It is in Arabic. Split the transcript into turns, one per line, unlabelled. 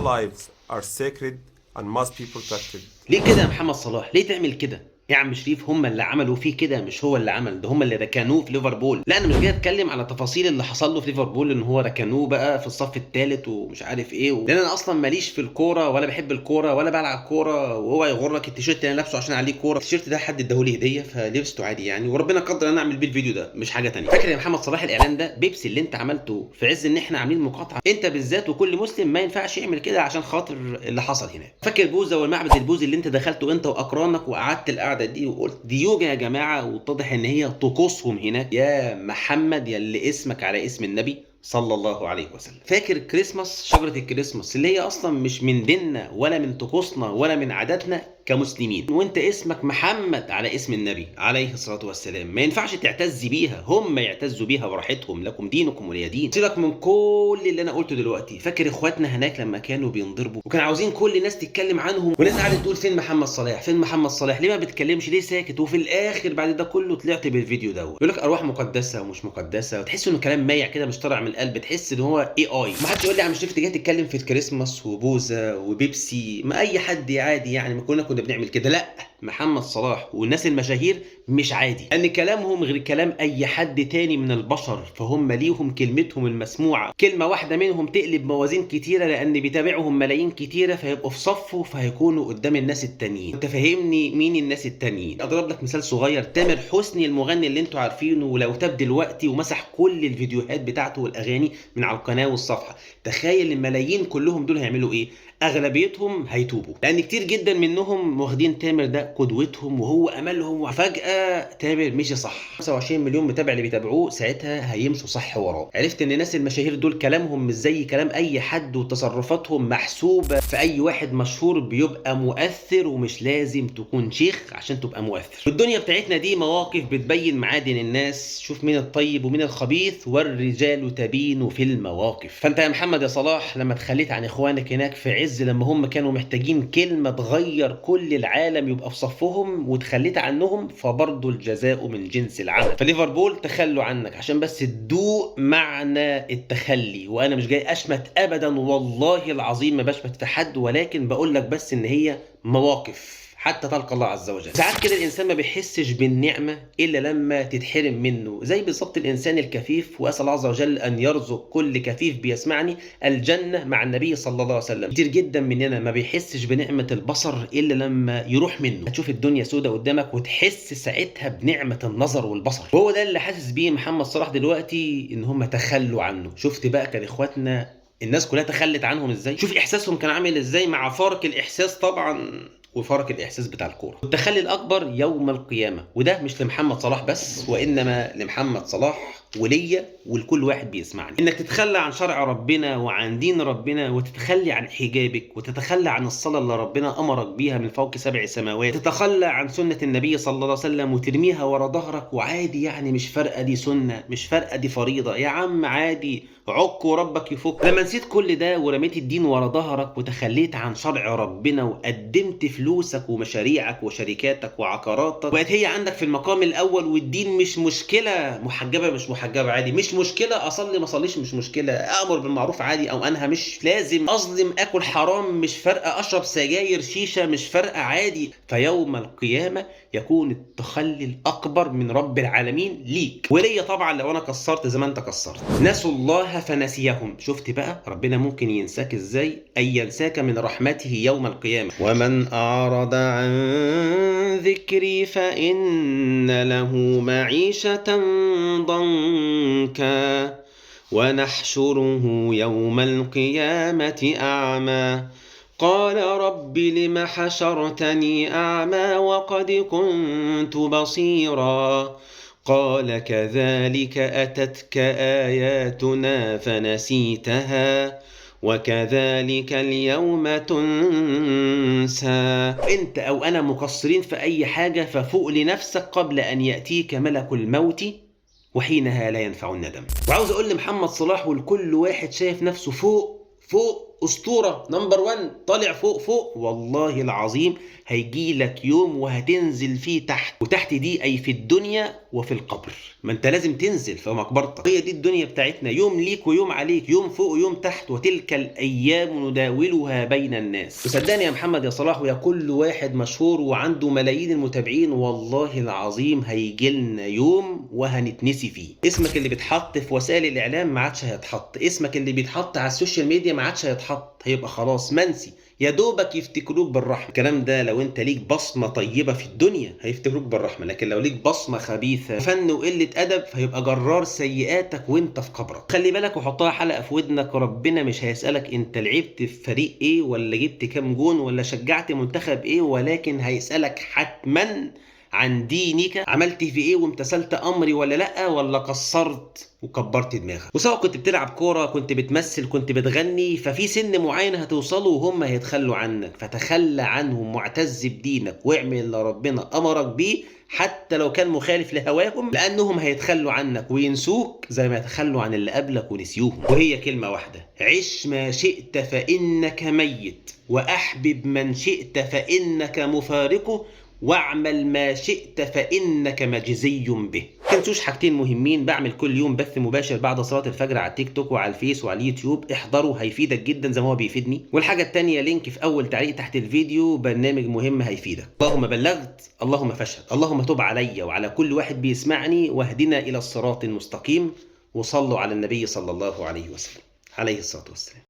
lives are sacred and must be protected.
ليه كده يا محمد صلاح؟ ليه تعمل كده؟ يا عم شريف هم اللي عملوا فيه كده، مش هو اللي عمل ده، هم اللي ركنوه في ليفربول. لا انا مش جاي اتكلم على تفاصيل اللي حصل له في ليفربول، ان هو ركنوه بقى في الصف الثالث ومش عارف ايه لان انا اصلا ماليش في الكوره ولا بحب الكوره ولا بلعب كوره، وهو يغرك التيشيرت اللي انا لابسه عشان عليه كوره. التيشيرت ده حد اداهولي هديه فلبسته عادي يعني، وربنا قدر انا اعمل بيه الفيديو ده، مش حاجه ثانيه. فاكر يا محمد صلاح الاعلان ده بيبسي اللي انت عملته في عز ان احنا عاملين مقاطعه، انت بالذات وكل مسلم ما ينفعش يعمل كده عشان خاطر اللي حصل هناك. فاكر بوزه والمعبد البوذي اللي انت دخلته انت واقرانك وقعدت القعده دي وقلت دي يوجا يا جماعه، واتضح ان هي طقوسهم هناك. يا محمد يا اللي اسمك على اسم النبي صلى الله عليه وسلم. فاكر كريسماس، شجره الكريسماس اللي هي اصلا مش من ديننا ولا من طقوسنا ولا من عاداتنا كمسلمين، وانت اسمك محمد على اسم النبي عليه الصلاه والسلام، ما ينفعش تعتز بيها، هم يعتزوا بيها براحتهم، لكم دينكم ولي دين. سيبك من كل اللي انا قلته دلوقتي. فاكر اخواتنا هناك لما كانوا بينضربوا وكانوا عاوزين كل الناس تتكلم عنهم، وناس قاعده تقول فين محمد صلاح، فين محمد صلاح، ليه ما بتكلمش، ليه ساكت؟ وفي الاخر بعد ده كله طلعت بالفيديو ده يقول لك ارواح مقدسه ومش مقدسه، وتحس انه كلام مايع كده مش طالع من القلب، تحس ان هو اي ما حدش يقول لي يا عم شريف جاي تتكلم في الكريسماس وبوزه وبيبسي، ما اي حد عادي يعني، ما كنا بنعمل كده. لا محمد صلاح والناس المشاهير مش عادي، ان كلامهم غير كلام اي حد تاني من البشر، فهم ليهم كلمتهم المسموعه، كلمه واحده منهم تقلب موازين كتيره لان بيتابعهم ملايين كتيره، فيبقوا في صفه فهيكونوا قدام الناس التانيين. انت فاهمني مين الناس التانيين؟ اضرب لك مثال صغير، تامر حسني المغني اللي انتوا عارفينه، ولو تاب دلوقتي ومسح كل الفيديوهات بتاعته والاغاني من على القناه والصفحه، تخيل الملايين كلهم دول هيعملوا ايه؟ اغلبيتهم هيتوبوا، لان كتير جدا منهم واخدين تامر ده قدوتهم وهو املهم، وفجاه تامر مشي صح. 25 مليون متابع اللي بيتابعوه ساعتها هيمشوا صح وراه. عرفت ان الناس المشاهير دول كلامهم مش زي كلام اي حد، وتصرفاتهم محسوبه، في اي واحد مشهور بيبقى مؤثر، ومش لازم تكون شيخ عشان تبقى مؤثر. الدنيا بتاعتنا دي مواقف بتبين معادن الناس، شوف مين الطيب ومين الخبيث، والرجال تبين في المواقف. فانت يا محمد يا صلاح لما تخليت عن اخوانك هناك في لما هم كانوا محتاجين كلمة تغير كل العالم يبقى في صفهم وتخليت عنهم، فبرضه الجزاء من جنس العمل. فليفربول تخلوا عنك عشان بس تدوق معنى التخلي، وانا مش جاي اشمت ابدا والله العظيم ما بشمت في حد، ولكن بقول لك بس ان هي مواقف حتى تلقى الله عز وجل. ساعات كده الانسان ما بيحسش بالنعمه الا لما تتحرم منه، زي بالظبط الانسان الكفيف، واسال الله عز وجل ان يرزق كل كفيف بيسمعني الجنه مع النبي صلى الله عليه وسلم. كتير جدا مننا ما بيحسش بنعمه البصر الا لما يروح منه، هتشوف الدنيا سودة قدامك وتحس ساعتها بنعمه النظر والبصر. وهو ده اللي حاسس بيه محمد صلاح دلوقتي، ان هم تخلوا عنه. شفت بقى كان اخواتنا الناس كلها تخلت عنهم ازاي، شوف احساسهم كان عامل ازاي، مع فارق الاحساس طبعا وفرق الاحساس بتاع الكوره. التخلي الاكبر يوم القيامه، وده مش لمحمد صلاح بس، وانما لمحمد صلاح وليا ولكل واحد بيسمعني، انك تتخلى عن شرع ربنا وعن دين ربنا، وتتخلى عن حجابك، وتتخلى عن الصلاه اللي ربنا امرك بيها من فوق 7 سماوات، تتخلى عن سنه النبي صلى الله عليه وسلم وترميها ورا ظهرك، وعادي يعني، مش فارقه دي سنه مش فارقه دي فريضه يا عم، عادي عك وربك يفك. لما نسيت كل ده ورميت الدين ورا ظهرك وتخليت عن شرع ربنا وقدمت فلوسك ومشاريعك وشركاتك وعقاراتك، بقت هي عندك في المقام الاول، والدين مش مشكله، محجبه مش محجبه عادي مش مشكله، اصلي ما اصليش مش مشكله، امر بالمعروف عادي او انهى مش لازم، اظلم اكل حرام مش فارقه، اشرب سجاير شيشه مش فارقه عادي. فيوم القيامه يكون التخلي الاكبر من رب العالمين ليك وليا طبعا، لو انا قصرت زي ما انت قصرت. نسوا الله فنسيهم. شفت بقى ربنا ممكن ينساك ازاي؟ اي ينساك من رحمته يوم القيامه. ومن اعرض عن ذكري فان له معيشه ضنكا ونحشره يوم القيامه اعمى قال رب لم حشرتني أعمى وقد كنت بصيرا قال كذلك أتتك آياتنا فنسيتها وكذلك اليوم تنسى. انت او انا مقصرين في اي حاجة ففوق لنفسك قبل ان يأتيك ملك الموت وحينها لا ينفع الندم. وعاوز اقول لمحمد صلاح ولكل واحد شايف نفسه فوق اسطوره نمبر 1 طالع فوق، والله العظيم هيجي لك يوم وهتنزل فيه تحت، وتحت دي اي في الدنيا وفي القبر. ما انت لازم تنزل في مقبرتك. هي دي الدنيا بتاعتنا، يوم ليك ويوم عليك، يوم فوق ويوم تحت، وتلك الايام نداولها بين الناس. وصدقني يا محمد يا صلاح ويا كل واحد مشهور وعنده ملايين المتابعين، والله العظيم هيجيلنا يوم وهنتنسي فيه. اسمك اللي بيتحط في وسائل الاعلام ما عادش هيتحط، اسمك اللي بيتحط على السوشيال ميديا ما عادش هيتحط، هيبقى خلاص منسي، يا دوبك يفتكروك بالرحمه. الكلام ده لو انت ليك بصمه طيبه في الدنيا هيفتكروك بالرحمه، لكن لو ليك بصمه خبيثه فن وقله ادب فهيبقى جرار سيئاتك وانت في قبرك. خلي بالك وحطها حلقه في ودنك، ربنا مش هيسالك انت لعبت في فريق ايه ولا جبت كام جون ولا شجعت منتخب ايه، ولكن هيسالك حتما عن دينك، عملت في ايه وامتثلت امري ولا لا، ولا قصرت وكبرت دماغك. وسواء كنت بتلعب كوره، كنت بتمثل، كنت بتغني، ففي سن معين هتوصلوا وهم هيتخلوا عنك، فتخلى عنهم معتز بدينك واعمل اللي ربنا امرك بيه حتى لو كان مخالف لهواهم، لانهم هيتخلوا عنك وينسوك زي ما يتخلوا عن اللي قبلك ونسيوهم. وهي كلمه واحده: عش ما شئت فانك ميت، واحبب من شئت فانك مفارقه، واعمل ما شئت فإنك مجزي به. تنسوش حاجتين مهمين، بعمل كل يوم بث مباشر بعد صلاة الفجر على التيك توك وعلى الفيس وعلى اليوتيوب، احضروا هيفيدك جدا زي ما هو بيفيدني. والحاجة التانية لينك في أول تعليق تحت الفيديو، برنامج مهم هيفيدك. اللهم بلغت، اللهم فاشهد، اللهم تب علي وعلى كل واحد بيسمعني، واهدنا إلى الصراط المستقيم. وصلوا على النبي صلى الله عليه وسلم عليه الصلاة والسلام.